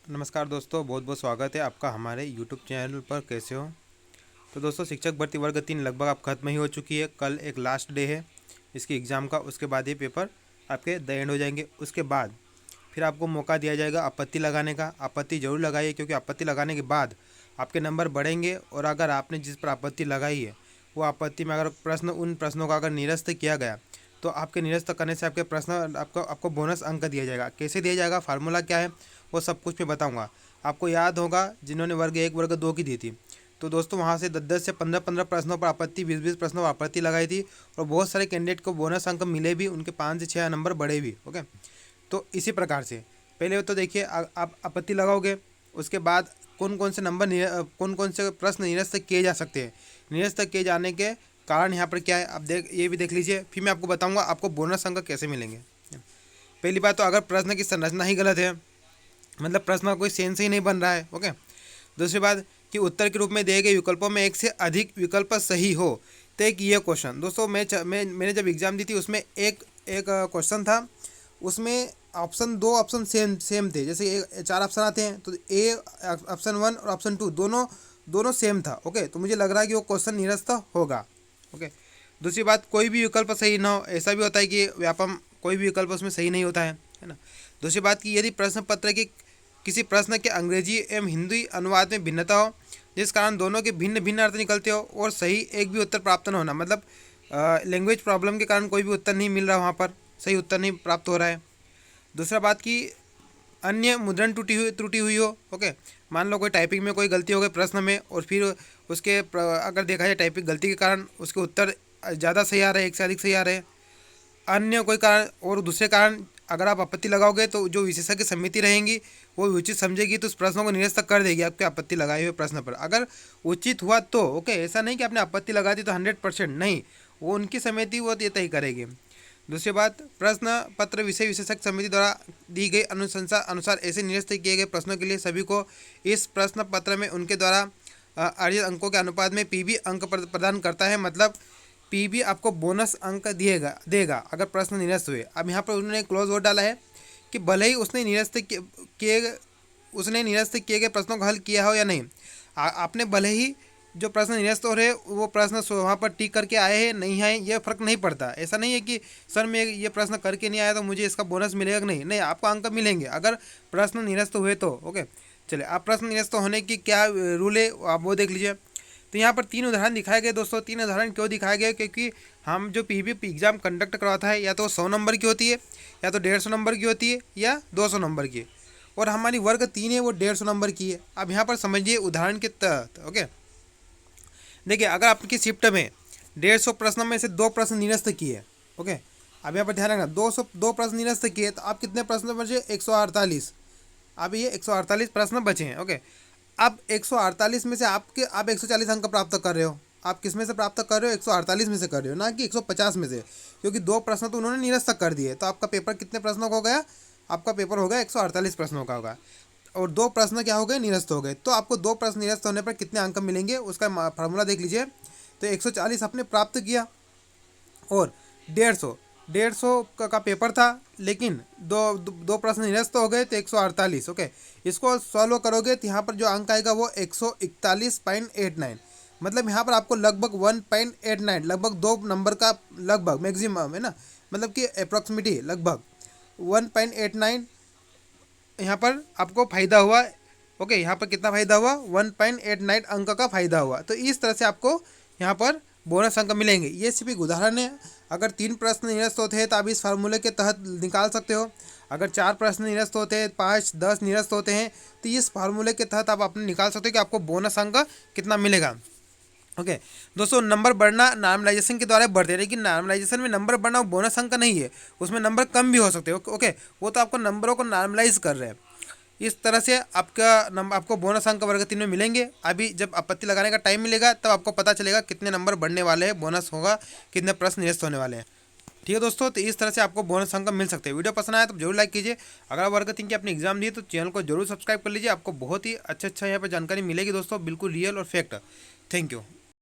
नमस्कार दोस्तों, बहुत बहुत स्वागत है आपका हमारे यूट्यूब चैनल पर। कैसे हो? तो दोस्तों, शिक्षक भर्ती वर्ग 3 लगभग आप खत्म ही हो चुकी है। कल एक लास्ट डे है इसकी एग्ज़ाम का। उसके बाद ये पेपर आपके द एंड हो जाएंगे। उसके बाद फिर आपको मौका दिया जाएगा आपत्ति लगाने का। आपत्ति जरूर लगाइए, क्योंकि आपत्ति लगाने के बाद आपके नंबर बढ़ेंगे। और अगर आपने जिस पर आपत्ति लगाई है वो आपत्ति में अगर उन प्रश्नों का अगर निरस्त किया गया तो आपके निरस्त करने से आपके प्रश्न आपको बोनस अंक दिया जाएगा। कैसे दिया जाएगा, फार्मूला क्या है, वो सब कुछ मैं बताऊंगा। आपको याद होगा जिन्होंने वर्ग 1 वर्ग 2 की दी थी, तो दोस्तों वहाँ से 10 से 15 प्रश्नों पर आपत्ति, 20 प्रश्नों पर आपत्ति लगाई थी। और बहुत सारे कैंडिडेट को बोनस अंक मिले भी, उनके 5 से 6 नंबर बढ़े भी। ओके, तो इसी प्रकार से पहले तो देखिए, आप आपत्ति लगाओगे, उसके बाद कौन कौन से कौन कौन से प्रश्न निरस्त किए जा सकते हैं। निरस्त किए जाने के कारण यहाँ पर क्या है, आप ये भी देख लीजिए। फिर मैं आपको बताऊंगा आपको बोनस अंक कैसे मिलेंगे। पहली बात तो, अगर प्रश्न की संरचना ही गलत है, मतलब प्रश्न का कोई सेंस ही नहीं बन रहा है। ओके, दूसरी बात कि उत्तर के रूप में दिए गए विकल्पों में एक से अधिक विकल्प सही हो, तो एक ये क्वेश्चन दोस्तों, मैंने जब एग्ज़ाम दी थी उसमें एक क्वेश्चन था, उसमें दो ऑप्शन सेम थे। जैसे 4 ऑप्शन आते हैं, तो ए ऑप्शन 1 और ऑप्शन 2 दोनों सेम था। ओके, तो मुझे लग रहा है कि वो क्वेश्चन निरस्त होगा। ओके, दूसरी बात, कोई भी विकल्प सही ना हो। ऐसा भी होता है कि व्यापम कोई भी विकल्प उसमें सही नहीं होता है ना। दूसरी बात कि यदि प्रश्न पत्र की किसी प्रश्न के अंग्रेजी एवं हिंदी अनुवाद में भिन्नता हो, जिस कारण दोनों के भिन्न भिन्न अर्थ निकलते हो, और सही एक भी उत्तर प्राप्त न होना, मतलब लैंग्वेज प्रॉब्लम के कारण कोई भी उत्तर नहीं मिल रहा, वहाँ पर सही उत्तर नहीं प्राप्त हो रहा है। दूसरा बात कि अन्य मुद्रण त्रुटि हुई हो। ओके, मान लो कोई टाइपिंग में कोई गलती हो गई प्रश्न में, और फिर अगर देखा जाए टाइपिंग गलती के कारण उसके उत्तर ज़्यादा सही आ रहे हैं, एक से अधिक सही आ रहे हैं। अन्य कोई कारण और दूसरे कारण अगर आप आपत्ति लगाओगे तो जो विशेषज्ञ समिति रहेंगी वो उचित समझेगी, तो उस प्रश्नों को निरस्त कर देगी आपके आपत्ति लगाए हुए प्रश्न पर, अगर उचित हुआ तो। ओके, ऐसा नहीं कि आपने आपत्ति लगा दी तो 100% नहीं, वो उनकी समिति वो ये तय करेगी। दूसरी बात, प्रश्न पत्र विषय विशेषज्ञ समिति द्वारा दी गई अनुशंसा अनुसार ऐसे निरस्त किए गए प्रश्नों के लिए सभी को इस प्रश्न पत्र में उनके द्वारा अर्जित अंकों के अनुपात में पीबी अंक प्रदान करता है। मतलब पीबी आपको बोनस अंक देगा अगर प्रश्न निरस्त हुए। अब यहाँ पर उन्होंने क्लोज वर्ड डाला है कि भले ही उसने निरस्त किए गए प्रश्नों को हल किया हो या नहीं, आपने भले ही जो प्रश्न निरस्त हो रहे वो प्रश्न वहाँ पर टिक करके आए हैं नहीं आए, ये फर्क नहीं पड़ता। ऐसा नहीं है कि सर मैं ये प्रश्न करके नहीं आया तो मुझे इसका बोनस मिलेगा, नहीं, आपको अंक मिलेंगे अगर प्रश्न निरस्त हुए तो। ओके, चलिए, आप प्रश्न निरस्त होने की क्या रूल है आप वो देख लीजिए। तो यहाँ पर 3 उदाहरण दिखाए गए दोस्तों। 3 उदाहरण क्यों दिखाए गए, क्योंकि हम जो पीबी एग्जाम कंडक्ट करवाता है या तो 100 नंबर की होती है, या तो 150 नंबर की होती है, या 200 नंबर की, और हमारी वर्ग 3 है वो 150 नंबर की है। अब यहाँ पर समझिए उदाहरण के तहत। ओके, देखिए, अगर आपकी शिफ्ट में 150 प्रश्न में से 2 प्रश्न निरस्त किए। ओके, अब यहाँ पर ध्यान रखना, 202 प्रश्न निरस्त किए तो आप कितने प्रश्न बचे? 148। अब ये 148 प्रश्न बचे हैं। ओके, अब 148 में से आप 140 अंक प्राप्त कर रहे हो। आप किस में से प्राप्त कर रहे हो? 148 में से कर रहे हो, ना कि 150 में से, क्योंकि 2 प्रश्न तो उन्होंने निरस्त कर दिए। तो आपका पेपर कितने प्रश्नों का हो गया? आपका पेपर हो गया 148 प्रश्नों का होगा, और 2 प्रश्न क्या हो गए? निरस्त हो गए। तो आपको 2 प्रश्न निरस्त होने पर कितने अंक मिलेंगे उसका फार्मूला देख लीजिए। तो 140 आपने प्राप्त किया, और 150 का पेपर था, लेकिन दो प्रश्न निरस्त हो गए तो 148। ओके, इसको सॉल्व करोगे तो यहाँ पर जो अंक आएगा वो 141.89, मतलब यहाँ पर आपको लगभग 1.89, लगभग 2 नंबर का लगभग मैक्सिमम है ना, मतलब कि अप्रॉक्सीमेटली लगभग 1.89 यहाँ पर आपको फ़ायदा हुआ। ओके, यहाँ पर कितना फ़ायदा हुआ? 1.89 अंक का फ़ायदा हुआ। तो इस तरह से आपको यहाँ पर बोनस अंक मिलेंगे। ये सिर्फ एक उदाहरण है। अगर 3 प्रश्न निरस्त होते हैं तो आप इस फार्मूले के तहत निकाल सकते हो। अगर 4 प्रश्न निरस्त होते हैं, 5, 10 निरस्त होते हैं, तो इस फार्मूले के तहत आप अपने निकाल सकते हो कि आपको बोनस अंक कितना मिलेगा। ओके दोस्तों, नंबर बढ़ना नॉर्मलाइजेशन के द्वारा बढ़ते हैं, लेकिन नॉर्मलाइजेशन में नंबर बढ़ना वो बोनस अंक नहीं है, उसमें नंबर कम भी हो सकते हैं। ओके, वो तो आपको नंबरों को नॉर्मलाइज कर रहे हैं। इस तरह से आपको बोनस अंक वर्ग 3 में मिलेंगे। अभी जब आपत्ति लगाने का टाइम मिलेगा तब आपको पता चलेगा कितने नंबर बढ़ने वाले हैं, बोनस होगा, कितने प्रश्न निरस्त होने वाले हैं। ठीक है दोस्तों, तो इस तरह से आपको बोनस अंक मिल सकते हैं। वीडियो पसंद आया तो जरूर लाइक कीजिए। अगर आप वर्ग 3 की अपनी एग्जाम दी तो चैनल को जरूर सब्सक्राइब कर लीजिए। आपको बहुत ही अच्छा यहाँ पर जानकारी मिलेगी दोस्तों, बिल्कुल रियल और फैक्ट। Thank you.